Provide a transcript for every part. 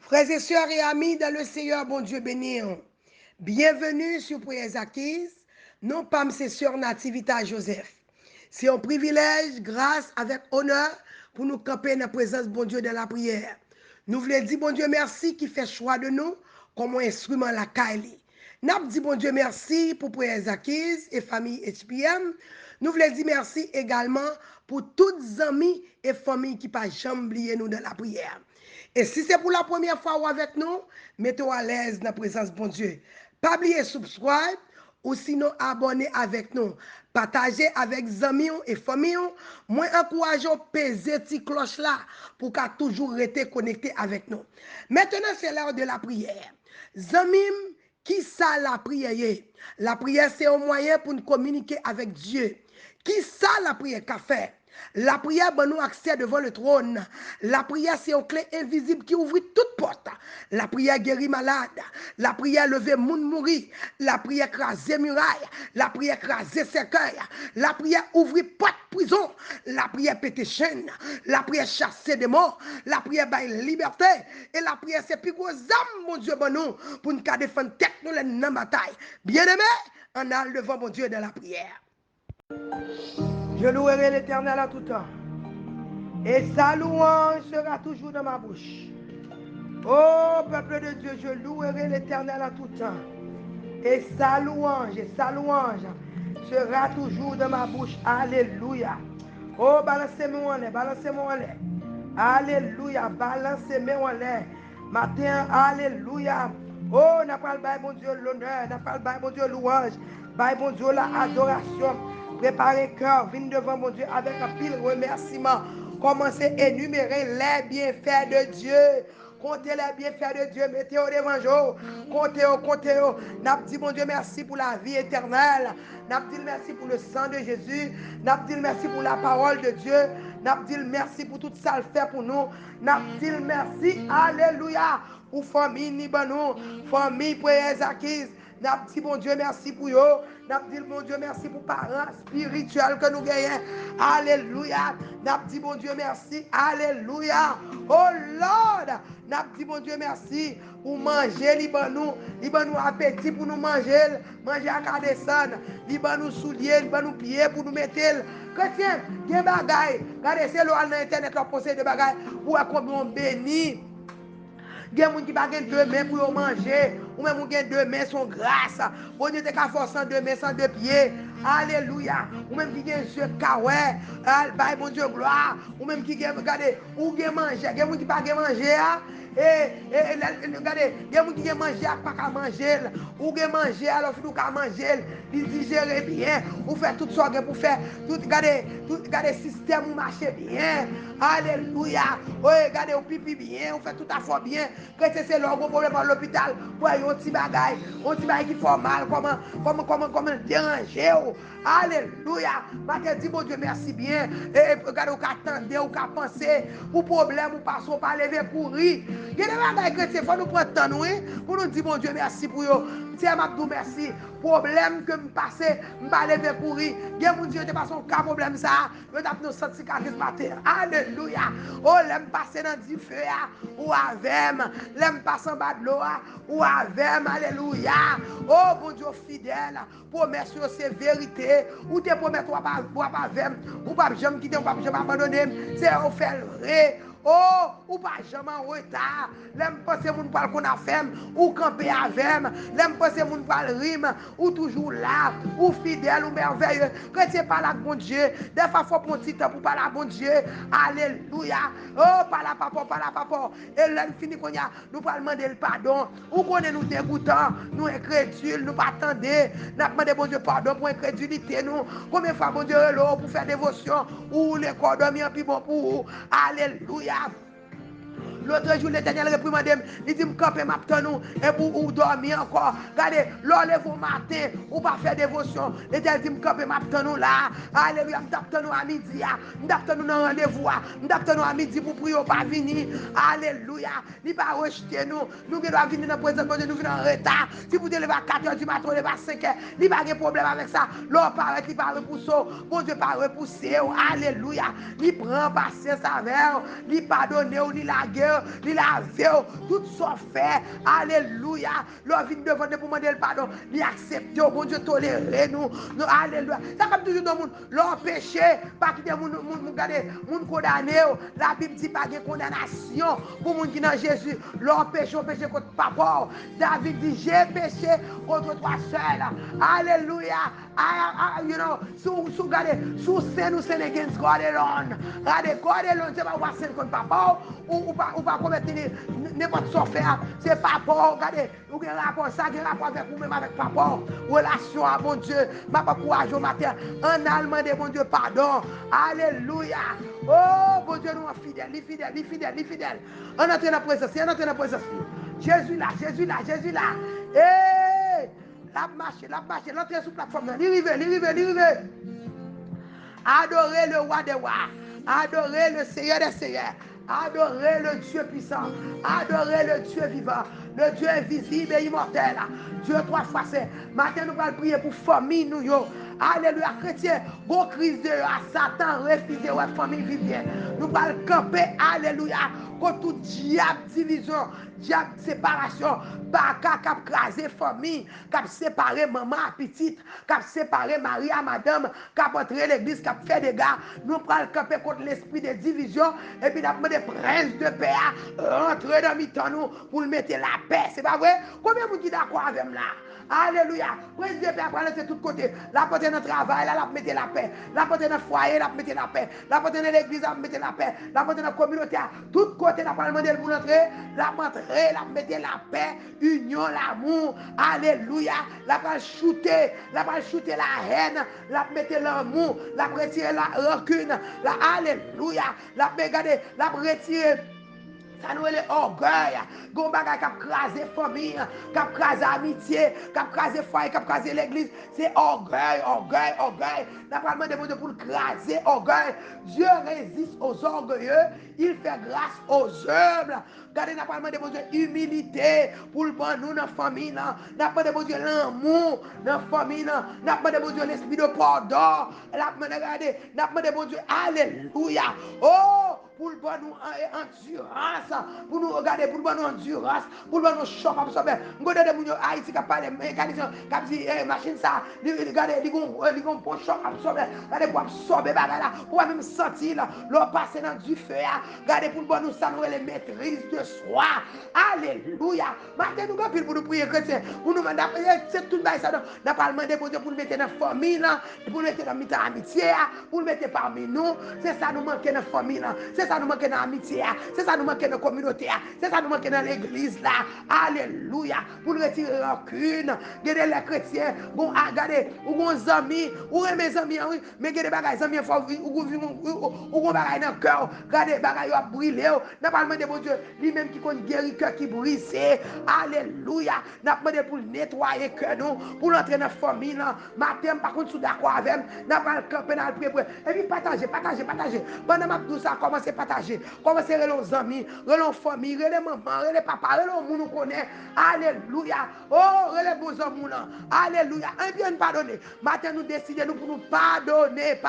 Frères et sœurs et amis dans le Seigneur, bon Dieu béni. Bienvenue sur Prières Acquises. Non pas mes sœurs Nativita Joseph. C'est un privilège, grâce, avec honneur, pour nous camper dans la présence bon Dieu dans la prière. Nous voulons dire bon Dieu merci qui fait choix de nous comme un instrument la Kaili. Nous dit bon Dieu merci pour Prières Acquises et famille HPM. Nous voulons dire merci également pour toutes les amis et familles qui pas jamais oublié nous dans la prière. Et si c'est pour la première fois ou avec nous, mettez-vous à l'aise dans la présence de bon Dieu. Pas oublier subscribe ou sinon abonner avec nous. Partagez avec amis et familles. Moi, encourageons peser cette cloche là pour qu'à toujours rester connecté avec nous. Maintenant, c'est l'heure de la prière. Zamim, qui ça la prière? La prière, c'est un moyen pour nous communiquer avec Dieu. Qui ça la prière qu'a fait? La prière donne nous accès devant le trône. La prière, c'est une clé invisible qui ouvre toute porte. La prière guérit malade. La prière lever moun mourir. La prière craser muraille. La prière craser cercueil. La prière ouvrir porte prison. La prière péter chaîne. La prière chasser des morts. La prière bailler liberté. Et la prière, c'est plus gros âme, mon Dieu, bon nous, pour nous défendre tête nous dans la bataille. Bien-aimé, on a devant mon Dieu dans la prière. Je louerai l'Éternel à tout temps. Et sa louange sera toujours dans ma bouche. Ô peuple de Dieu, je louerai l'Éternel à tout temps. Et sa louange sera toujours dans ma bouche. Alléluia. Oh, balancez-moi en l'air, balancez-moi en l'air. Alléluia, balancez-moi en l'air. Matin, alléluia. Oh, n'a pas le bon Dieu l'honneur, n'a pas le bon Dieu louange, bon Dieu la adoration. Préparez cœur, venez devant mon Dieu avec un pile remerciement. Commencez à énumérer les bienfaits de Dieu. Comptez les bienfaits de Dieu, mettez-vous devant jour. Comptez-vous. N'a dit mon Dieu merci pour la vie éternelle. N'a dit merci pour le sang de Jésus. N'a dit merci pour la parole de Dieu. N'a dit merci pour tout ça le fait pour nous. N'a dit merci, alléluia, pour famille ni banou, famille pour les acquises. N'a dit bon Dieu merci pour eux. N'a dit bon Dieu merci pour parents spirituels que nous gagnons. Alléluia. N'a dit bon Dieu merci. Alléluia. Oh Lord. N'a dit bon Dieu merci pour manger libanou appétit pour nous manger à cadescendre, nous souliers, nous pieds pour nous mettre. Chrétien, il y a des bagailles. Regardez, c'est l'eau dans internet qui possède des bagailles pour combien on bénit. Il y a des gens qui ont deux mains pour manger. Ou même qui ont deux mains sont grasses. Bon Dieu, tu as force en deux mains, sans deux pieds. Alléluia. Ou même qui ont des yeux kawé. Bon Dieu, gloire. Ou même qui ont, regardez, ou qui ont mangé. Il y a des gens qui n'ont pas mangé. Regardez, il y a des gens qui ont mangé, pas manger. Ou qui ont mangé, alors que nous avons mangé. Ils digèrent bien. Ou fait tout ça pour faire. Regardez, le système marche bien. Alléluia. Regardez, on pipi bien. On fait tout à fait bien. Quand c'est leur gros problème à l'hôpital, pour un petit bagage qui fait mal, comment déranger. Alléluia. Je dis, bon Dieu, merci bien. Et regardez, vous attendez, vous pensez, pour problème, vous passez par lever courir. Il y a des bagages chrétiens, il faut nous prendre temps, pour nous dire, bon Dieu, merci pour eux. Tiens, Mabdou, merci. Problème que je passe, je vais lever courir. Dieu, mon Dieu, je passe un cas problème ça. Je vais nous sentir cicatrice par terre. Alléluia. Oh, l'aime passer dans du feu, ou avec, l'aime passer en bas de l'eau, ou avec, alléluia. Oh, bon Dieu, fidèle. Promesse, c'est vérité. Ou te promet, ou pas avec, ou pas jamais quitter, ou pas jamais abandonner. C'est au faire vrai. Oh, ou pas jamais en retard. L'aime penser mon parle qu'on a fait, ou camper avec. L'aime penser mon parle rime, ou toujours là, ou fidèle, ou merveilleux. Quand tu parles avec bon Dieu, des fois il faut prendre un petit temps pour parler à bon Dieu. Alléluia. Oh, parle à papa. Et l'aime fini qu'on y a, nous parlons demander le pardon. Ou qu'on est nous dégoûtant, nous incrédules, nous pas attendre. Nous demandons bon Dieu pardon pour incrédulité. Nous, combien de fois bon Dieu est là pour faire dévotion, ou les corps dormir plus bon pour vous. Alléluia. L'autre jour, l'Éternel réprimandé, il dit, me camper ma nous et pour dormir encore. Regardez, l'enlève au matin, ou pas faire dévotion. L'Éternel dit, me camper ma nous là. Alléluia, me nous à midi, me nous dans rendez-vous, me nous à midi pour prier, pas venir. Alléluia, il pas rejeter nous. Nous devons venir dans la présence de Dieu, nous venons en retard. Si vous devez à 4h du matin, on à 5h, il pas de problème avec ça. L'homme paraît, il pas repousser. Bon Dieu pas repousser. Alléluia, il prend patience avec, il pardonne, il la guerre. il lave, tout ça fait. Alléluia. Leur vie devant pour demander le pardon. Il accepte, bon Dieu, tolérer nous. Alléluia. C'est comme toujours dans le monde. Leur péché, pas quitter moun condamné. La Bible dit pas de condamnation pour moun qui dans Jésus. Leur péché, péché contre papa. David dit, j'ai péché contre toi seul. Alléluia. You know, sous sin ou sin against God alone. Regardez, God alone, c'est pas sin contre papa ou pas commettre n'importe quoi faire. C'est papa, regardez, ou un rapport ça, un rapport avec vous-même avec papa. Relation à bon Dieu. Ma pas courage au matin. En allemand de bon Dieu, pardon. Alléluia. Oh, bon Dieu, nous sommes fidèles, fidèles. On entre dans la présence, on entre dans la présence. Jésus là. Hey! La marche, l'entrée sur la plateforme. Il arrive. Adorez le roi des rois. Adorez le Seigneur des seigneurs. Adorez le Dieu puissant. Adorez le Dieu vivant. Le Dieu invisible et immortel. Dieu trois fois saint. Matin, nous allons prier pour famille nous. Alléluia, chrétien. Bon crise de Satan, refusé, ouais, famille vivien. Nous allons camper. Alléluia. Contre tout diable division, diable séparation. Pas cap craser famille, cap séparer maman à petite, cap séparer Marie à madame, cap entrer l'église, cap faire des gars. Nous allons camper contre l'esprit de division. Et puis nous allons des princes de paix rentrer dans mi-temps nous pour mettre la paix. C'est pas vrai? Combien de gens qui d'accord avec moi là? Alléluia. Prince de paix après de tous côtés. La porte dans le travail, là, la mettre la paix. La porte dans le foyer, la mettre la paix. La porte dans l'église, la mettre la paix. La porte dans la communauté, tout côté, la parole de pour entrer, la mettre la paix, union, l'amour. Alléluia. La va shooter, la haine, la mettre l'amour, la retirer la rancune. La alléluia. La regarder, la retirer. Ça nous est orgueil. Gon bagay qui a crasé famille, qui a crasé amitié, qui a crasé foyer, qui a crasé l'église. C'est orgueil. N'a pas demandé de pour craser orgueil. Dieu résiste aux orgueilleux, il fait grâce aux humbles. Regardez, n'a pas demandé de humilité pour le bon nous dans la famille. N'a pas demandé de l'amour dans la famille. N'a pas demandé de l'esprit de pardon. N'a pas demandé de alléluia. Oh! Pour le bon nous endurance, pour nous regarder, pour le bon nous endurance, pour le bon nous choc absorber. Nous regardons des gens Haïti qui parlent mécanicien, qui dit machine ça, regardez, ils ont bon choc absorber, regardez pour absorber bagarre là, pour même sentir là, leur passer dans du feu, regardez pour le bon nous ça nous les maîtrise de soi. Alléluia. Maintenant nous gardons pour nous prier chrétien, pour nous demander c'est tout ça, n'a pas demandé pour Dieu pour nous mettre dans la famille là, pour nous mettre dans la amitié, pour nous mettre parmi nous, c'est ça nous manque dans la famille là. C'est ça nous manque dans l'amitié, c'est ça nous manque dans la communauté, c'est ça nous manque dans l'église là. Alléluia. Pour nous retirer rancune, regardez les chrétiens, bon, regardez, ou vos amis, ou mes amis, mais regardez les amis, ou vos bagages dans le cœur, regardez les bagages à brûler, n'a pas demandé pour Dieu, lui-même qui compte guérir cœur qui brise. Alléluia. N'a pas demandé pour nettoyer cœur nous, pour l'entrer dans la famille là. Matin, par contre, sous d'accord avec, n'a pas le camper dans le pré. Et puis partager. Pendant ma tout ça, commencez partager. Commencez à les amis, les familles, les mamans, les papas, les gens qui nous connaissent. Alléluia. Oh, les beaux hommes. Alléluia. Un bien pardonner. Maintenant, nous décidons pour nous pardonner.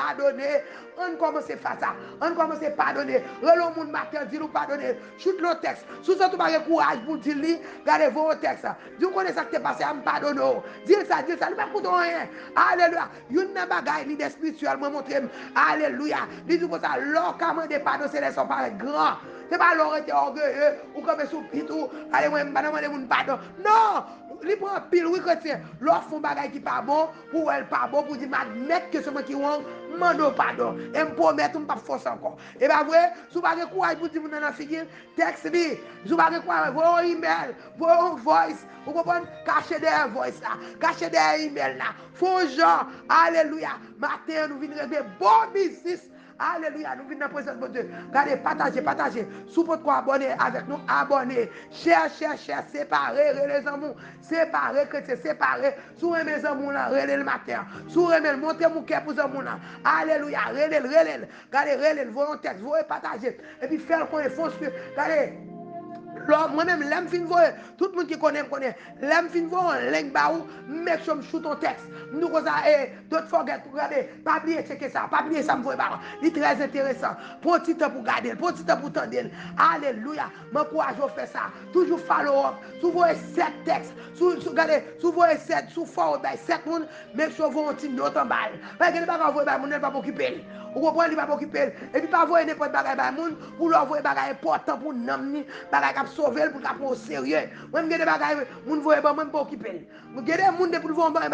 On commence à faire ça. On commence à pardonner. Les gens matin, dit nous pardonner. Chute le texte. Si vous avez courage pour dire, regardez vos textes. Vous connaissez ça qui est passé à me pardonner. Dis ça. Nous ne pouvons rien. Alléluia. Il y a une bagaille, l'idée spirituelle, moi montrer. Alléluia. Dis-vous comme ça. L'orcament de pardon, c'est les sont pas grands. C'est pas l'or était orgueilleux ou comme sous pitou. Allez, moi, je pardon. Non! Il prend pile, oui, chrétien. L'or font bagaille qui pas bon, pour elle pas bon, pour dire, m'admettre que c'est moi qui wrong, mando pardon. Et me promettre, pas forcer encore. Et bien, vrai, si vous avez courage pour dire, vous n'en figure, texte lui. Si vous avez courage, vos emails, vos voice, vous comprenez? Cachez des voice là, cachez des emails là. Faux gens, alléluia. Matin, nous venons de bon business. Alléluia, nous venons dans la présence de Dieu. Regardez, partagez. Si vous pouvez abonner avec nous, abonnez. Cher, séparez les amours. Séparez, chrétiens, séparez. Si vous aimez les amours, relez le matin. Si vous aimez, montez mon cœur pour les amours. Alléluia, relez. Regardez, relez, voyez un texte, voyez partager. Et puis, faire le point de fond. Regardez. Moi-même, l'aime fin voir, tout le monde qui connaît, l'aime fin voir, l'aime baou, make sure me shoot ton texte. Nous, comme ça, don't forget pour regarder, pas oublier checker ça, pas oublier ça, me voir, c'est très intéressant. Pour un petit temps pour garder, pour un petit temps pour tendre. Alléluia, m'encourage à faire ça. Toujours follow up, sous vos 7 textes, regardez, sous vos 7, sous forward, 7 monde, make sure vous un petit note en balle. Parce que les bagages, vous ne pas occuper. Vous comprenez, il va occuper. Et puis, pas voir n'importe bagage à monde, pour leur voir bagage important pour nous, bagage qui sauver, pour qu'on au sérieux. Moi, je des bagages, moun voye ba même pas occuper. Je des moun de pour voir bagage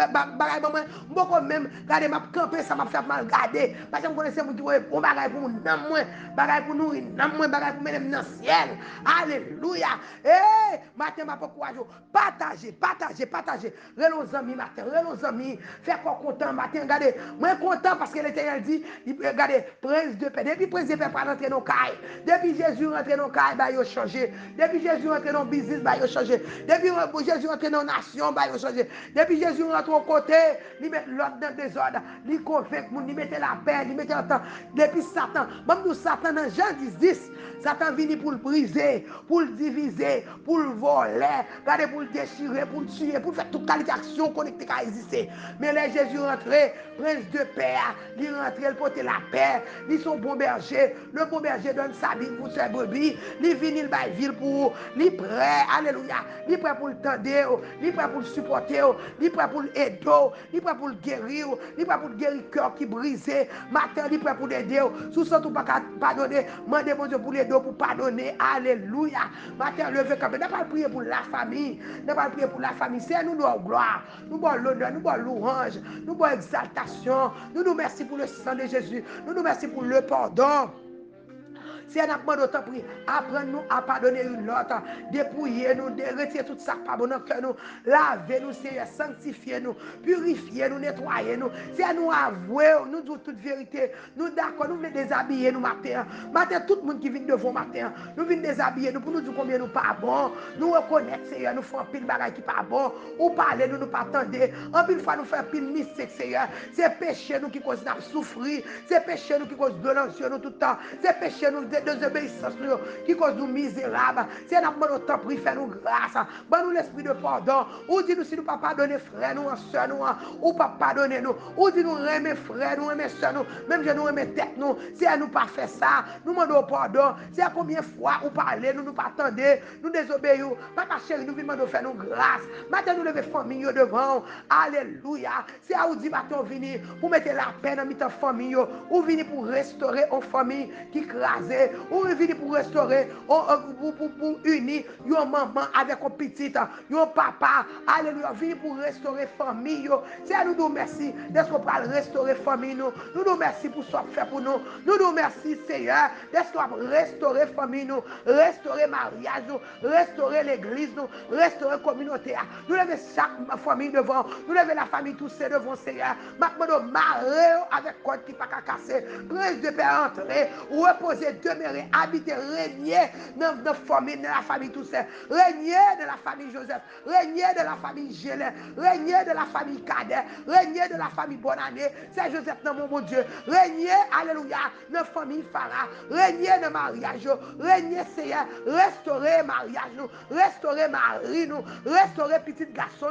ba moi, beaucoup même garder m'a camper ça m'a fait mal garder. Parce que je connaissais moun qui voye bon bagage pour nous moi, bagage pour nous, moi bagage pour mettre dans ciel. Alléluia. Eh, matin m'a pas courage. Partager. Relons amis matin, relons amis, faire quoi content matin, regardez. Moi content parce que l'Éternel dit, regardez, prince de paix. Depuis prince de paix pas rentrer dans caille. Depuis Jésus rentre dans caille, bah il changé. Depuis Jésus rentre dans business, bah il changé. Depuis Jésus rentre dans nation, bah il changé. Depuis Jésus rentre au côté, il met l'ordre dans le désordre, il convainc moun, il mettait la paix, il mettait le temps. Depuis Satan, même nous Satan dans Jean 10, Satan vient pour le briser, pour le diviser, pour le voler, regardez, pour le déchirer, pour le tuer, pour faire toute qualité d'action connectée à exister. Mais là Jésus rentré, prince de paix, il rentre, il porte la paix, il son bon berger, le bon berger donne sa vie pour ses brebis, il vient, il va ville pour, il est prêt, alléluia, il est prêt pour le tendre, il est prêt pour le supporter, il est prêt pour l'aider, il est prêt pour le guérir, il est prêt pour le guérir cœur qui brisé, matin il est prêt pour l'aider, sous ça tout pas pardonner, demandez mon Dieu pour l'aider, pour pardonner, alléluia, matin levé comme n'a pas prier pour la famille, n'a pas prier pour la famille, c'est nous notre gloire, nous bon l'honneur, nous bon louange, nous bon exaltation, nous merci pour le sang de Jésus, nous merci pour le pardon. Si on a demandé autant prier, apprenez-nous à pardonner une autre, dépouillez-nous, retirer tout ça pas bon dans cœur nous, lavez-nous, Seigneur, sanctifiez-nous, purifiez-nous, nettoyez-nous. Si nous avouons, nous disons toute vérité, nous d'accord, nous voulons déshabiller nous matin. Matin, tout le monde qui vient devant matin, nous venons déshabiller nous pour nous dire combien nous pas bon, nous reconnaître, Seigneur, nous faisons pile bagaille qui pas bon, ou parler, nous pas attendre. En pile fois, nous faisons pile mystique, Seigneur. C'est péché nous qui cause de souffrir, c'est péché nous qui cause de violence nous tout le temps, c'est péché nous de désobéissance qui cause nous misérables. Si nous avons autant pris, fais nous grâce. Bon nous l'esprit de pardon. Ou dis-nous si nous ne pas pardonner frère nous, soeur nous, ou pas pardonner nous. Ou dis-nous aimer frère nous, aimer soeur nous, même je nous aimer tête nous. Si nous pas fait ça, nous demandons pardon. Si à combien de fois ou parler, nous pas attendre, nous désobéissons. Papa chéri, nous demandons faire nous grâce. Maintenant nous lever famille devant. Alléluia. Si à vous dit matin venir pour mettre la paix dans notre famille, ou venir pour restaurer une famille qui crasée. Ou venir pour restaurer, pour unir une maman avec un petit, un papa. Alléluia. Venir pour restaurer famille. C'est à nous nous merci d'être qu'on peut restaurer famille. Nous nous merci pour ce qu'on fait pour nous. Nous nous merci Seigneur d'être qu'on peut restaurer famille. Nous restaurer mariage. Nous restaurer l'église. Nous restaurer la communauté. Nous lever chaque famille devant. Nous lever la famille tous ces devant Seigneur. Maintenant nous marrer avec quoi qui pas casser. Prince de paix entrer. Reposer demeurer, habiter, régner dans la famille tous ces, régner de la famille Joseph, régner de la famille Gélin, régner de la famille Cadet, régner de la famille Bonne Année, c'est Joseph dans mon Dieu, régner, alléluia, dans la famille Farah, régner dans le mariage, régner Seigneur, restaurer mariage, restaurer mari, restaurer petit garçon,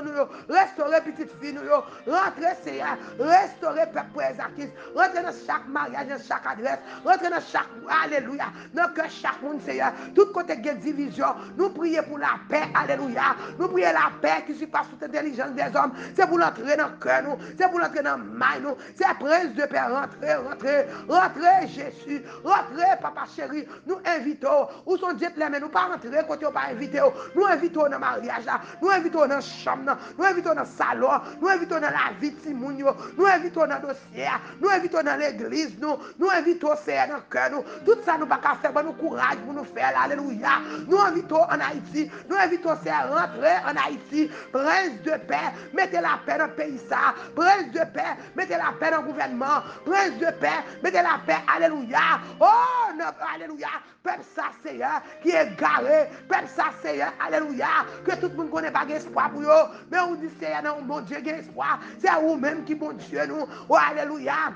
restaurer petite fille, rentrer Seigneur, restaurer peuple Ezakis, rentrer dans chaque mariage, dans chaque adresse, rentrer dans chaque, alléluia. Donc que chaque monde, Seigneur, tout côté de division, nous prions pour la paix, alléluia. Nous prions la paix qui surpasse toute intelligence des hommes. C'est pour l'entrer dans le cœur, nous. C'est pour l'entrer dans le main, nous. C'est prince de paix, rentrez, Jésus. Rentrez, papa chéri. Nous invitons. Où sont Dieu les mains? Nous pas rentrer côté, pas inviter. Nous invitons dans le mariage, nous invitons dans la chambre, nous invitons dans le salon, nous invitons dans la vie de Simon, nous invitons dans le dossier, nous invitons dans l'église, nous invitons, Seigneur, dans le cœur, nous. Tout ça, nous ne pouvons pas faire, nous courage pour nous faire, alléluia. Nous invitons en Haïti, nous invitons à rentrer en Haïti, prince de paix, mettez la paix dans le pays, ça, prince de paix, mettez la paix dans le gouvernement, prince de paix, mettez la paix, alléluia. Oh, non, alléluia, peuple ça, Seigneur, qui est garé, peuple ça, Seigneur, alléluia, que tout le monde ne connaît pas d'espoir pour eux, mais on dit, Seigneur, non, mon Dieu, il y a espoir, c'est à vous-même qui, bon Dieu, nous, oh, alléluia.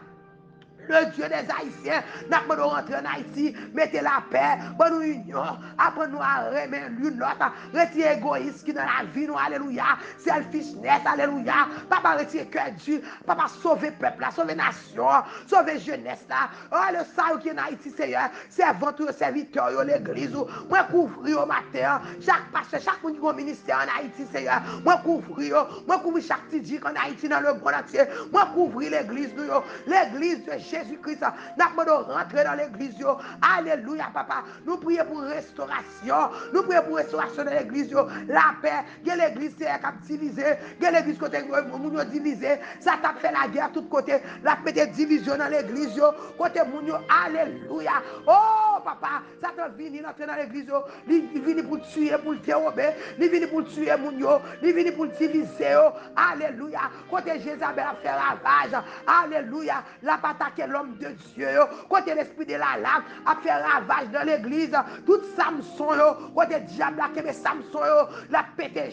le Dieu des Haïtiens, n'a pas de rentrer en Haïti, mettez la paix, bonne union, apprenez-nous à remettre l'une l'autre, retirez l'égoïsme qui dans la vie, nous, alléluia, selfishness, alléluia, papa retirez cœur dur, papa sauver peuple, sauver nation, sauver jeunesse là, oh le salut qui est en Haïti, Seigneur, servant tout serviteur, l'église, moi couvrir au matin, chaque pasteur, chaque monde qui a un ministère en Haïti, Seigneur, moi couvrir chaque petit dit en Haïti dans le monde entier, moi couvrir l'église, l'église de Jésus-Christ, n'a pas de rentrer dans l'église, alléluia papa, nous prions pour restauration, nous prions pour restauration de l'église, la paix, que l'église c'est divisé, que l'église côté moun divisé, ça t'a fait la guerre tout côté, la paix des divisions dans l'église, côté moun alléluia, oh papa, ça t'a venu entrer dans l'église, il vient pour tuer, pour le dérober, il vient pour tuer moun il vient pour diviser, alléluia, côté Jézabel a fait ravage, alléluia, la pas attaquer l'homme de Dieu, côté l'esprit de la lame a fait ravage dans l'église, tout Samson, côté diable a fait Samson, la pété,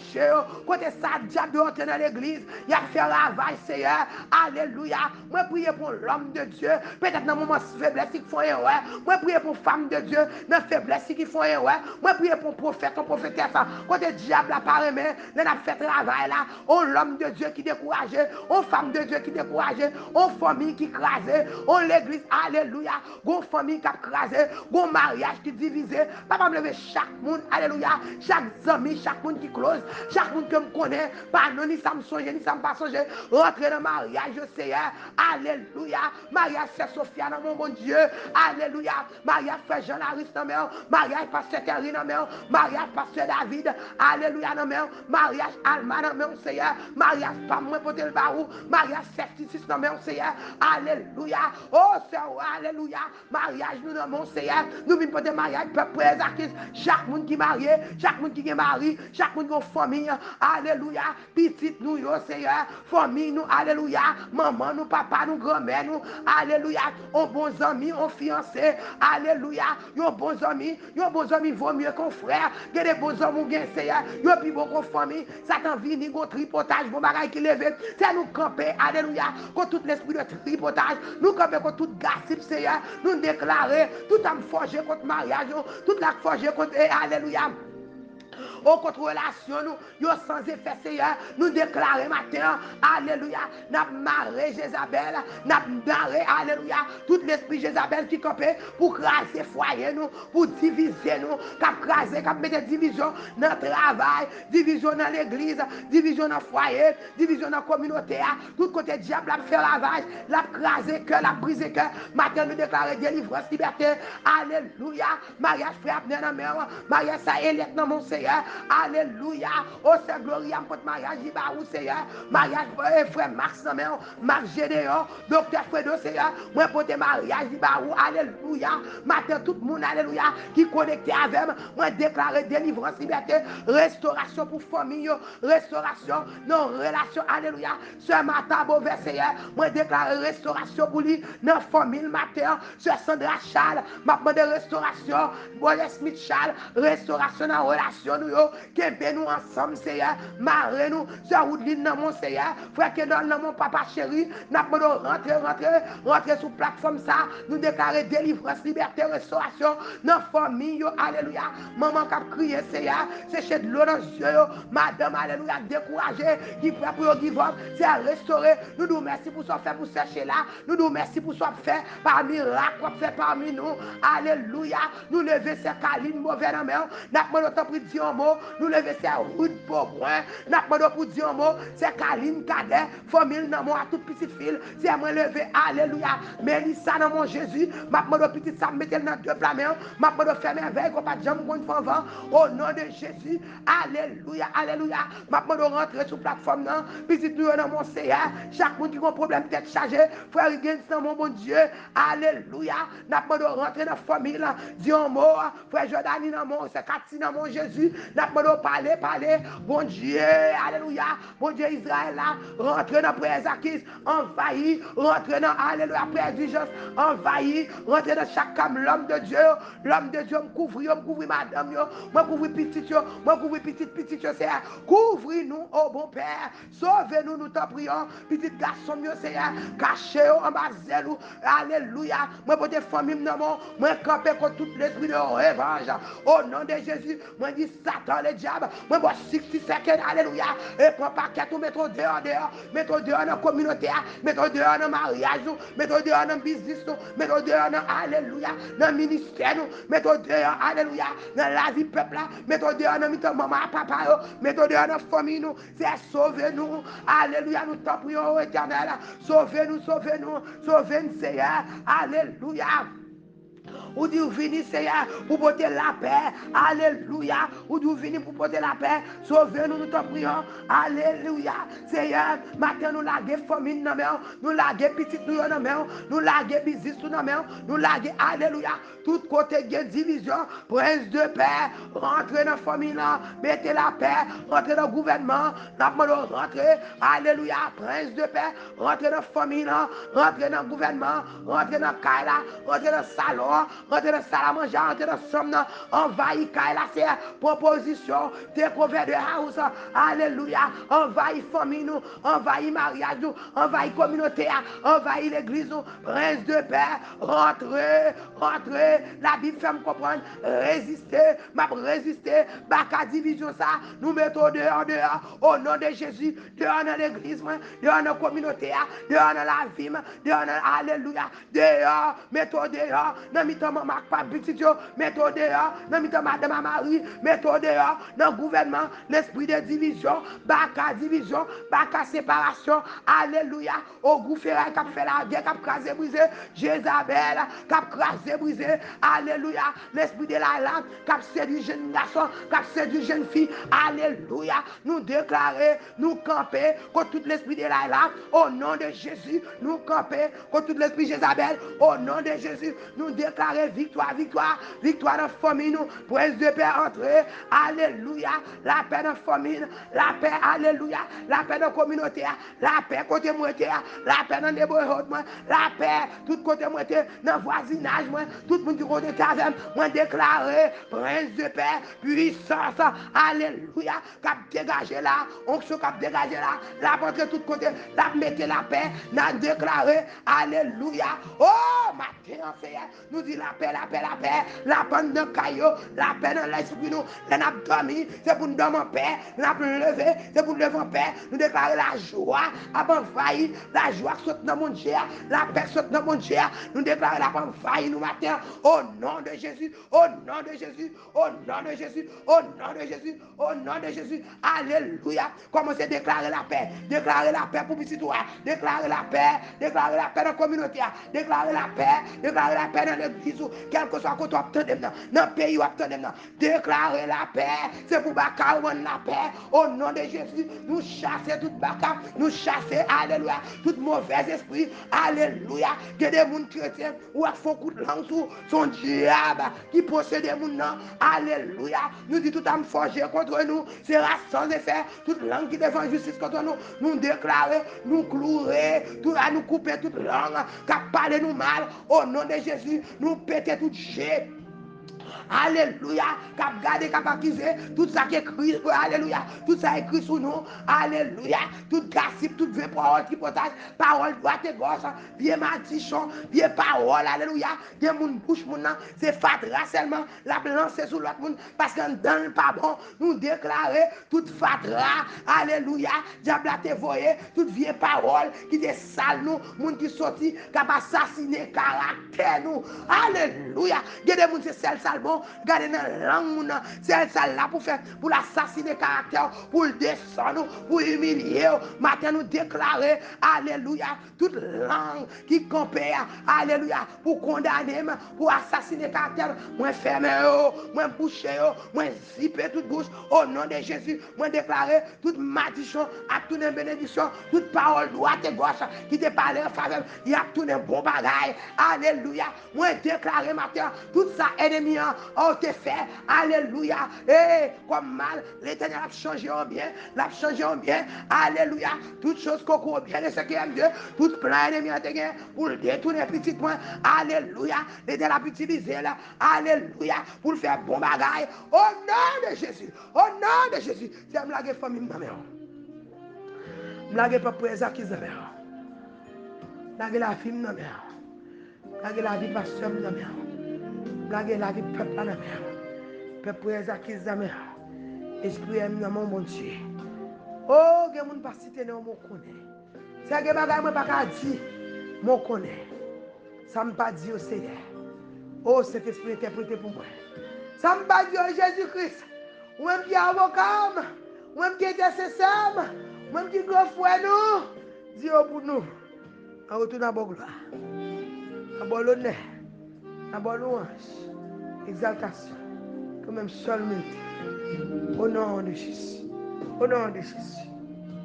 côté ça, diable entrer dans l'église, il a fait ravage, Seigneur, alléluia, moi prier pour l'homme de Dieu, peut-être dans un moment de faiblesse qui font erreur, moi prier pour femme de Dieu, dans la faiblesse qui font erreur, moi prier pour prophète, prophétesse, côté diable apparaît, mais il a fait travail là, on l'homme de Dieu qui découragé, on femme de Dieu qui découragé, on famille qui crasé, on l'église, alléluia, on famille qui a crasé, on mariage qui divisé, papa me lever chaque monde, alléluia, chaque ami, chaque monde qui close, chaque monde que me connaît, pas non, ni ça me songe, ni ça me pas songe, rentrer dans le mariage, Seigneur, alléluia, mariage fait Sophia dans mon bon Dieu, alléluia, mariage fait Jean-Laris dans mer, mariage pasteur Terry dans mer, mariage pasteur David, alléluia dans mer, mariage Alma dans mer, Seigneur, mariage pas moi pour le barou, mariage certifice dans mer, Seigneur, alléluia, oh Seigneur, alléluia, mariage nous dans mon Seigneur, nous venons pour des mariages, peuple présakis, chaque monde qui est marié, chaque monde qui est marié, chaque monde qui a famille, alléluia, petite nous, Seigneur, famille nous, alléluia, maman nous, papa nous, grand-mère nous, alléluia, on bons amis, on fiancé, alléluia, on bons amis vaut mieux qu'un frère, que des bons amis, Seigneur, yon plus bon qu'on famille, Satan vini, qu'on tripotage, bon bagaille qui lève, c'est nous camper, alléluia, contre tout l'esprit de tripotage, nous camper contre tout gossip, Seigneur, nous déclarer, tout âme forgé contre mariage, toute la forgé contre, alléluia, au contre relation nous, yo sans effet Seigneur, nous déclarer matin, alléluia, n'a marré Jézabel, n'a marré, alléluia, tout l'esprit Jézabel qui campait pour craser foyer nous, pour diviser nous, cap craser, cap mettre division dans le travail, division dans l'église, division dans le foyer, division dans la communauté, tout côté diable a fait lavage, l'a craser cœur, l'a briser cœur, matin nous déclarer délivrance, liberté, alléluia, mariage frère dans la mer, mariage ça élève dans mon Seigneur, alléluia, oh c'est gloria pour mariage, il va où Seigneur, mariage frère Max, Marc Gédéon, docteur Fredo Seigneur, moi pour tes mariages, il va où, alléluia, matin tout le monde, alléluia, qui connecté avec moi, déclarer délivrance, liberté, restauration pour famille, restauration, non relation, alléluia, ce matin, beau Seigneur, moi déclarer restauration pour lui, dans famille matin, ce Sandra Charles, m'a demandé restauration, Bolet Smith Charles, restauration dans relation, nous, que nous ensemble, Seigneur, marre nous, sur Woodline dans mon Seigneur, frère que dans mon papa chéri, n'a pas de rentrer sur plateforme ça, nous déclarer délivrance, liberté, restauration, dans famille, alléluia, maman qui a crié, Seigneur, c'est chez de l'eau dans les yeux, madame, alléluia, découragée, qui prêt pour give up, c'est à restaurer, nous nous merci pour ce fait pour chercher là, nous nous merci pour ce fait par miracle, fait parmi nous, alléluia, nous lever ces câlines mauvais dans main, n'a pas de temps pour dire un mot, nous lever ces routes pauvres, n'a pas de pour dire un mot, c'est câlines cadet, famille dans moi, toute petite fille, c'est moi lever, alléluia, Mélissa dans mon Jésus, m'a pas de petite ça mettre dans deux plats main, m'a pas de faire merveille, qu'on pas de jambe qu'on fait vent, au nom de Jésus, alléluia, alléluia, m'a pas de rentrer sur plateforme non, petite nous dans mon Seigneur, chaque monde qui a un problème tête chargée, frère Higgins dans mon bon Dieu, alléluia, n'a pas de rentrer dans la famille, dis un mot, frère Jordani dans mon, c'est Cathy dans mon Jésus, n'a n'a pas parler, bon Dieu, alléluia, bon Dieu Israël là, rentre dans prière Zakis, envahit, rentre dans, alléluia, prière d'urgence, envahit, rentre dans chaque cam, l'homme de Dieu, me couvre madame, me couvre petit, me couvre petit, Seigneur, couvre-nous, oh bon Père, sauve-nous, nous t'en prions, petit garçon, Seigneur, cachez-vous en bas, alléluia, moi pour des familles, moi camper contre tout l'esprit de revanche, au nom de Jésus, moi dis Satan, le diable, moi 60 secondes, alléluia, et prends paquet, tout mettons dehors, mettons dehors dans la communauté, mettons dehors dans le mariage, mettons dehors dans le business, mettons dehors dans, alléluia, dans le ministère, mettons dehors, alléluia, dans la vie peuple, mettons dehors dans maman, papa, mettons dehors dans la famille, c'est sauver-nous, alléluia, nous t'en prions, éternel, sauvez-nous, Seigneur, alléluia. Ou dit venir Seigneur pour porter la paix. Alléluia. Ou dit venir pour porter la paix. Sauvez-nous, nous t'en prions. Alléluia. Seigneur, maintenant nous laguer famille dans main, nous laguer petit nous dans main, nous laguer business dans main, nous laguer alléluia. Tout côté de division, prince de paix, rentrez dans la famille là, mettez la paix, rentrez dans le gouvernement, rentrez, alléluia, prince de paix, rentrez dans la famille là, rentrez dans le gouvernement, rentrez dans le caille rentrez dans le salon, rentrez dans la salle à manger, rentrez dans la chambre, envahis caille là, c'est proposition, découvert de house, alléluia, envahis famille nous, envahis mariage nous, envahis communauté, envahis l'église nous, prince de paix, rentrez, la Bible fait me comprendre, résister, baka division ça, nous mettons dehors, au nom de Jésus, dehors dans l'église, dehors dans la communauté, dehors dans la vie, dehors dans, alléluia, dehors, mettons dehors, dans mi-temps maman, pas petit, mettons dehors, dans mi-temps madame Marie, mettons dehors, dans le gouvernement, l'esprit de division, baka séparation, alléluia, au goufférail qui a fait la guerre, qui a crasé, brisé, Jézabel, qui a crasé, brisé, alléluia, l'esprit de la lame, qui a séduit jeune garçon, qui a séduit jeune fille, alléluia, nous déclarer, nous camper contre tout l'esprit de la lame, au nom de Jésus, nous camper contre tout l'esprit de Jézabel, au nom de Jésus, nous déclarer victoire dans la famille, nous, prince de paix entrer, alléluia, la paix dans la famille, la paix, alléluia, la paix dans la communauté, la paix côté moitié, la paix dans les neighborhood, la paix, tout côté moitié, dans le voisinage, tout le monde qui côté caverne, moi déclarer, prince de paix, puissance, alléluia, cap dégager là, onction cap dégager là, la porte tout côté, la mettez la paix, n'a déclaré, alléluia, oh, matin, Seigneur, nous dit la paix, la paix dans le caillou, la paix dans l'esprit, nous, nous avons dormi, c'est pour nous dormir en paix, nous avons levé, c'est pour nous lever en paix, nous déclarer la joie, avant envahir, la joie saute dans mon Dieu, la paix saute dans mon Dieu, nous déclarer la paix envahir nous matin, au nom de Jésus, au nom de Jésus, au nom de Jésus, au nom de Jésus, au nom de Jésus, alléluia, commencez à déclarer la paix pour petit toi, déclarer la paix dans la communauté, déclarer la paix dans l'église, quel que soit côté obtenir dans le pays où obtenir, déclarer la paix, c'est pour baka la paix, au nom de Jésus, nous chasser toute baka, nous chasser, alléluia, tout mauvais esprit, alléluia, que des gens chrétiens ou font coup de langue sous son diable qui possède des gens, alléluia, nous dit tout âme forgé contre nous, sera sans effet, toute langue qui défend justice contre nous, nous déclarer, nous clouer, tout à nous couper toute langue, qui parle nous mal, au nom de Jésus, nous péter toute jet. Alléluia, cap garder, cap accuser, tout ça qui est écrit, alléluia, tout ça écrit sur nous, alléluia, tout gossip, toute vraie parole qui potage, parole droite et gauche, bien matichon, bien parole, alléluia, des moun bouche moun nan, c'est fatra seulement, la lancer sur l'autre monde, parce que dans le pas bon, nous déclarer toute fatra, alléluia, diable a te voyé, toute vieille parole qui te sale nous, moun qui sorti, qui a assassiné caractère nous, alléluia, il y a des moun c'est sale bon, regardez dans la langue, c'est ça là pour faire, pour l'assassiner caractère, pour le descendre, pour humilier. Maintenant nous déclarer, alléluia, toute langue qui compère, alléluia, pour condamner, pour assassiner caractère, moi fermer, moi boucher, moi zipper toute bouche, au nom de Jésus, moi déclarer toute malédiction, à toute bénédiction, toute parole droite et gauche qui te parle en faveur, il y a tout un bon bagage, alléluia, moi déclarer maintenant, tout ça ennemi, ça, on te fait, alléluia, et comme mal, l'Éternel a changé en bien, l'a changé en bien, alléluia, toutes choses qu'on court bien de ce qui aime Dieu, toutes plein d'ennemis à te gagner, pour le détourner petit point, alléluia, l'Éternel a utilisé là, alléluia, pour le faire bon bagaille, au nom de Jésus, au nom de Jésus, c'est un blague famille de ma mère, blague papa Isaac qui blague la fille de ma mère, blague la vie pasteur de ma mère, blague la vie peuple de ma mère, peuple Isaac qui esprit aime dans mon Dieu. Oh, il y a des gens qui ne citer non, je connais. C'est que bagay moi pas dire, je connais. Ça me pas dit au Seigneur. Oh, cet esprit interprété pour moi. Ça me pas dit au Jésus-Christ. Ou même qui est avocat, ou même qui est intercesseur, ou même qui est grand frère nous. Dis pour nous. On retourne à la gloire. À bon l'honneur. À bon louange. Exaltation. Comme même seul mérite. Au nom de Jésus. Au nom de Jésus.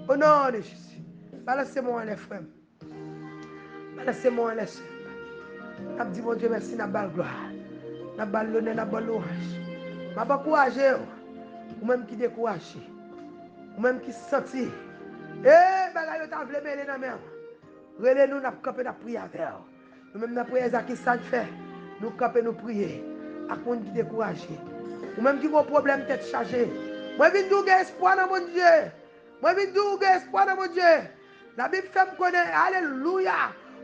Au nom de Jésus. Balancez-moi les frères. Balancez-moi les soeurs. Je dis mon Dieu merci, n'a pas la gloire. N'a pas l'honneur, n'a pas louange. Je pas couragé. Ou même qui découragé. Ou même qui senti. Eh, bagay ta vle mêler dans mer. Relais nous n'a camper n'a prier avec. Nous même n'a prier ça qui ça fait. Nous camper nous prier. À monde qui découragé. Ou même qui a un problème tête chargée. Moi viens nous espoir dans mon Dieu. Moi viens nous espoir dans mon Dieu. La Bible fait me connaître. Alléluia.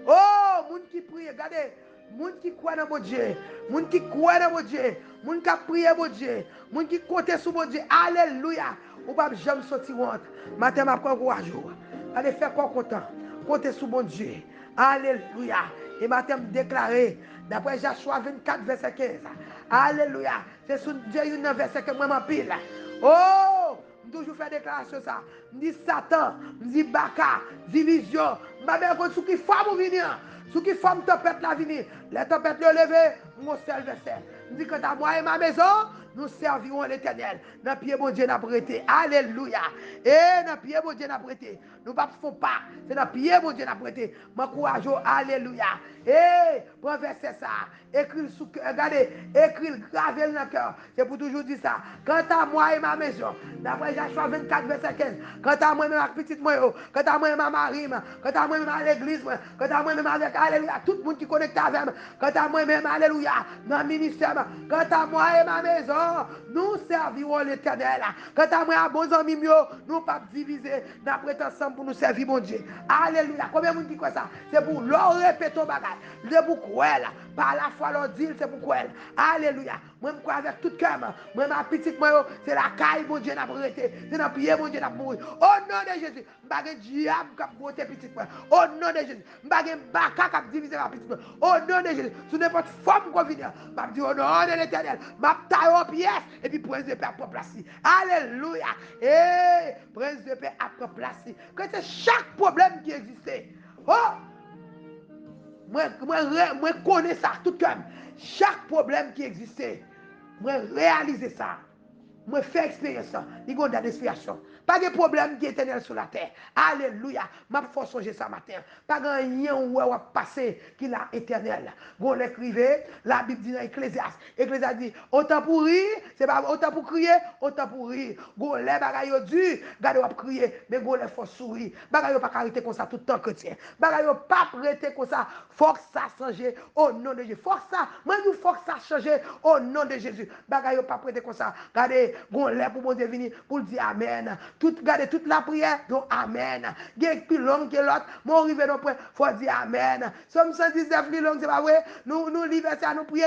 Oh, moun qui prie, regardez. Moun qui croit dans mon Dieu. Moun qui croit dans mon Dieu. Moun qui prie mon Dieu. Moun qui compte sur mon Dieu. Alléluia. Ou pas jamais sortir honte. Matin m'a encouragé. Allez faire quoi content. Comptez sur mon Dieu. Alléluia. Et matin me déclarer d'après Joshua 24 verset 15. Alléluia. C'est sur Dieu une verset que moi m'empile. Oh, je toujours fait déclaration ça. Je dis Satan, je dis Baka, division. Je dis ce qui faut venir. Ce qui faut tempête la venir. Les tempêtes le lever, mon seul verset. Je dis que à moi et ma maison, nous servirons l'Éternel. Dans pied mon Dieu n'a prêté. Alléluia. Et dans pied mon Dieu n'a prêté. Nous ne faisons pas. C'est dans pied mon Dieu n'a prêté. Mon courage. Alléluia. Et prends verset ça. Écris sous cœur. Regardez. Écris, gravez dans le cœur. C'est pour toujours dire ça. Quant à moi et ma maison. D'après Joshua 24 verset 15. Quant à moi et ma petite moi. Quant à moi et ma mari. Quant à moi et à l'église. Quant à moi et avec alléluia. Tout le monde qui connecte avec moi. Quant à moi même alléluia. Dans le ministère. Quant à moi et ma maison. Nous servirons l'Éternel. Quant à moi, à bons amis, nous ne pas diviser. Nous prêtons ensemble pour nous servir mon Dieu. Alléluia. Combien de monde dit quoi ça? C'est pour leur répéter au bagage. C'est pour quoi? Par la foi, leur dire, c'est pour quoi? Alléluia. Moi, je crois avec tout cœur. Moi, ma petite, c'est la caille, mon Dieu, n'a pas arrêté. C'est dans le pied, mon Dieu, n'a pas mouru. Au nom de Jésus, je ne vais diable qui a voté petite. Au nom de Jésus, je ne vais pas baka qui a divisé ma petite. Au nom de Jésus, sous n'importe forme qu'on vient, je vais dire au nom de l'Éternel. Je vais tailler au pièce et puis prince de paix à propre place. Alléluia. Et prince de paix à propre place. Que c'est chaque problème qui existait. Oh! Moi, connais ça tout comme. Chaque problème qui existait, moi réaliser ça. Moi faire expérience ça. Il y a une inspiration. Pas de problème qui est éternel sur la terre. Alléluia. Ma force songer ça matin. Pas de rien où on va passer qui l'a éternel. Vous l'écrivez, la Bible dit dans Ecclésiaste. Ecclésiaste dit, autant pour rire, c'est pas autant pour crier, autant pour rire. Vous les bagailles dur, gardez vous crier, mais vous les faut sourire. Bagaille pas arrêter comme ça tout le temps chrétien. Bagaille pas arrêter comme ça. Faut que ça change au nom de Jésus. Faut que ça, moi je faut que ça change au nom de Jésus. Bagaille pas prêter comme ça. Gardez gon lè pour bon Dieu venir pour dire amen. Tout garder toute la prière donc amen. Gen plus long que l'autre, mon arrivé dans point faut dire amen. Somme 119 plus long c'est pas vrai. Nous livrer ça nous prier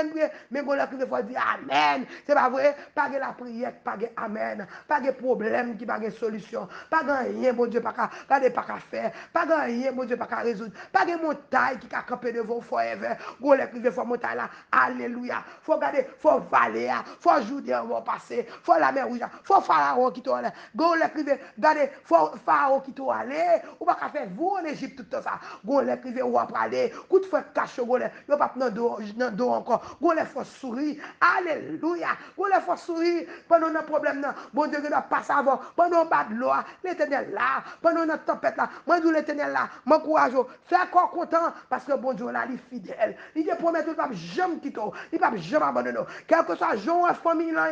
mais gon lè faut dire amen. C'est pas vrai, pas de la prière, pas de amen, pas de problème qui pas de solution, pas de rien mon Dieu pas garder pas faire, pas de rien mon Dieu pas résoudre, pas de montagne qui a camper devant forever. Gon lè faut montagne là. Alléluia. Faut garder, faut valer, faut jouer on va passer, faut la mer rouge, faut Pharaon qui t'en allé. Gon les privé, regardez, faut Pharaon qui t'en allé. Ou pas qu'à faire vous en Égypte tout ça. Gon les privé ou pas aller. Coup de feu cache gon les, yo pas dans dos encore. Gon les faut sourire. Alléluia. Gon les faut sourire pendant un problème là. Bon Dieu qui doit passer avant. Pendant bas de l'eau, l'Éternel là, pendant notre tempête là, moi dis l'Éternel là, m'encourage, fais encore content parce que bon Dieu là, il est fidèle. Il te promet qu'il ne va jamais quitter, il ne va jamais abandonner. Quel que soit jour en famille là,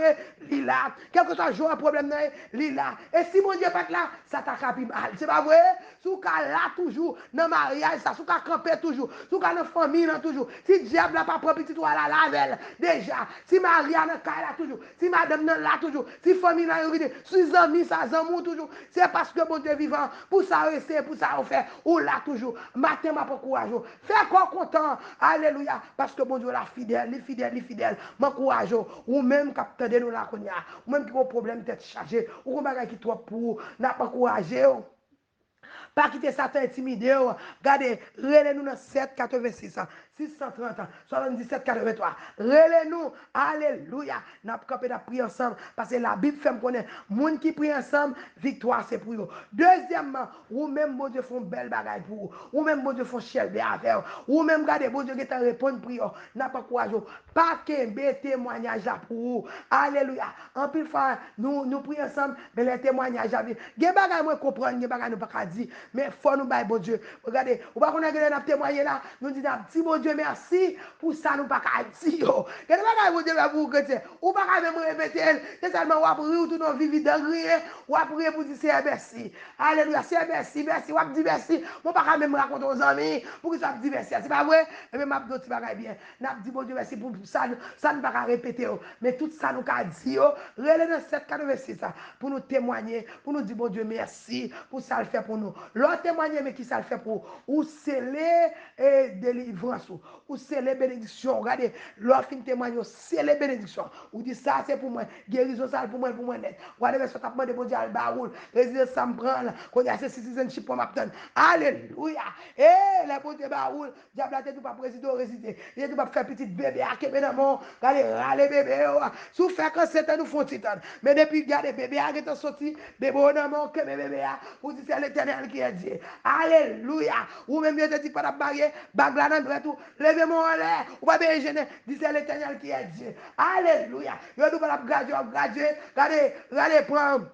il là, quel que soit jour en problème là, il là. Et si mon Dieu pas là, ça t'a capé mal. C'est pas vrai? Sous cas là toujours, dans le mariage, ça, sous cas camper toujours, sous cas dans la famille là toujours. Si diable n'a pas propre petit toi là, la déjà. Si Maria n'a là toujours, si madame n'a là toujours, si famille là, si amis, ça, amour toujours. C'est parce que bon Dieu vivant, pour ça rester, pour ça faire, ou là toujours. Matin, m'a pas courage. Fais quoi content. Alléluia. Parce que bon Dieu la fidèle, les fidèles, les fidèles. M'encourage. Ou même capteur de nous là, ou même qui a un problème tête chargée, ou un bagage qui trop pour, n'a pas couragé. Pas quitter Satan intimidé. Regardez, relais-nous dans 786, 630, 77, 83. Relais-nous. Alléluia. Nous avons prié ensemble. Parce que la Bible fait me connaître. Moun qui prie ensemble, victoire c'est pour eux. Deuxièmement, ou même bon Dieu font belle bagaille pour vous. Ou même bon Dieu font chèvre avec vous. Ou même regardez, bon Dieu qui t'a répondu prière. N'a pas courage. Pas qu'un témoignage là pour vous. Alléluia. En plus, nous prions ensemble, mais les témoignages là. Gen bagay moi comprendre, gen bagay nous pas dire. Mais faut nous bailler bon Dieu. Regardez, ou pas qu'on a gagné témoigner là, nous disons petit bon Dieu merci pour ça nous pas dire. Quel bagay bon Dieu va vous chrétien. Ou pas même répéter, c'est seulement ou après ou tout non vivre dans rien, ou après pour dire c'est merci. Alléluia, c'est merci, merci, ou dire merci. Moi pas même raconter aux amis pour qu'ils soient dire merci. C'est pas vrai? Et même m'a d'autres bagay bien. N'a dit bon Dieu merci pour ça, ça ne va pas répéter. Mais tout ça nous a dit, relais dans 786 pour nous témoigner, pour nous dire bon Dieu merci pour ça le fait pour nous. L'autre témoigner, mais qui ça le fait pour ou sceller et délivrance, ou sceller bénédiction. Regardez, l'autre fin témoigner, sceller bénédiction. Ou dit ça c'est pour moi, guérison ça pour moi net. Regardez, ça t'a demandé bon Dieu al baroul, résidence ça me prend là, qu'on y a ce citizenship pour m'attendre. Alléluia. Et les bon Dieu baroul, diable la tête pas président résider. Il doit faire petit bébé à Québec dans mon, regardez, râler bébé. Sous fait que c'est nous font titan. Mais depuis regardez bébé a été sorti, bébé dans mon que bébé a pour dire c'est l'Éternel qui a dit. Alléluia. Ou même Dieu te dit pas de barrière, bague là dans tout, levez-moi en l'air, ou pas bien gêner, dit c'est l'Éternel qui a dit. Alléluia. Yo doit pas graduer, regardez prendre.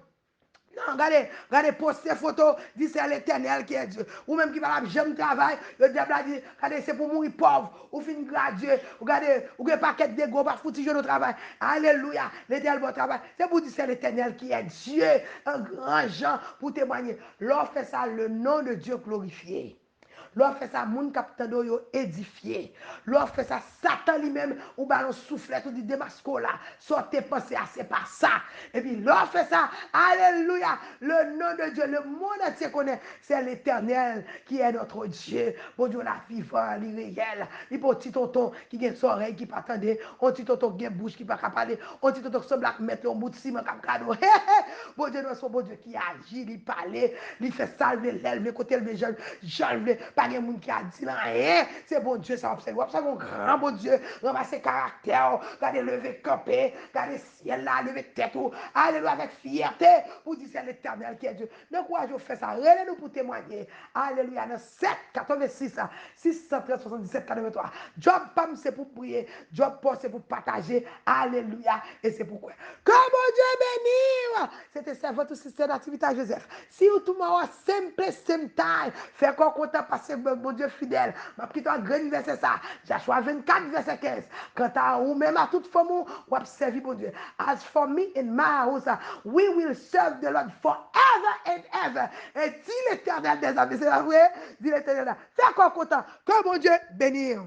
Non, regardez, poster photo, dit c'est l'Éternel qui est Dieu. Ou même qui va la j'aime travail, le diable a dit, regardez, c'est pour mourir pauvre, ou fin graduer, regardez, ou un paquet de gros, pas foutu au travail. Alléluia, l'Éternel bon travail. C'est pour dire c'est l'Éternel qui est Dieu, un grand Jean pour témoigner. L'on fait ça, le nom de Dieu glorifié. L'on fait ça, moun capitaine yo édifié. L'on fait ça, Satan lui-même, ou ballon soufflette, ou dit Damasco là, sortez penser à c'est pas ça. Et puis l'on fait ça, alléluia, le nom de Dieu, le monde entier connaît, c'est l'Éternel qui est notre Dieu. Bon Dieu, la vivant, il réel. Il peut petit tonton qui a son oreille qui pas attendre, un petit tonton qui a bouche qui pas parler, un petit tonton qui semble mettre un bout de ciment comme cadeau. Bon Dieu, nous sommes bon Dieu qui agit, il parle, il fait salver l'aile, mais côté le jeune, pas de monde qui a dit rien. C'est bon Dieu, ça observe. Observe un grand bon Dieu, ramasser caractère, regardez lever camper, regardez ciel là, lever tête, alléluia avec fierté, pour dire c'est l'Éternel qui est Dieu. Donc, quoi, je fais ça, relais-nous pour témoigner. Alléluia, dans 7, 86, 613, 77, 83. Job Pam, c'est pour prier, Job Post, c'est pour partager. Alléluia, et c'est pourquoi. Que bon Dieu bénisse. C'était ça, votre système d'activité à Joseph. Si vous tout le monde, simple, same time, fait encore content parce que bon Dieu fidèle. Ma petite grand verset ça. Joshua 24, verset 15. Quant à ou même à toute femme, ou observer bon Dieu. As for me in my house, we will serve the Lord forever and ever. Et dit l'Éternel des amis, c'est la vraie, dit l'Éternel. Fait encore content. Que bon Dieu bénisse.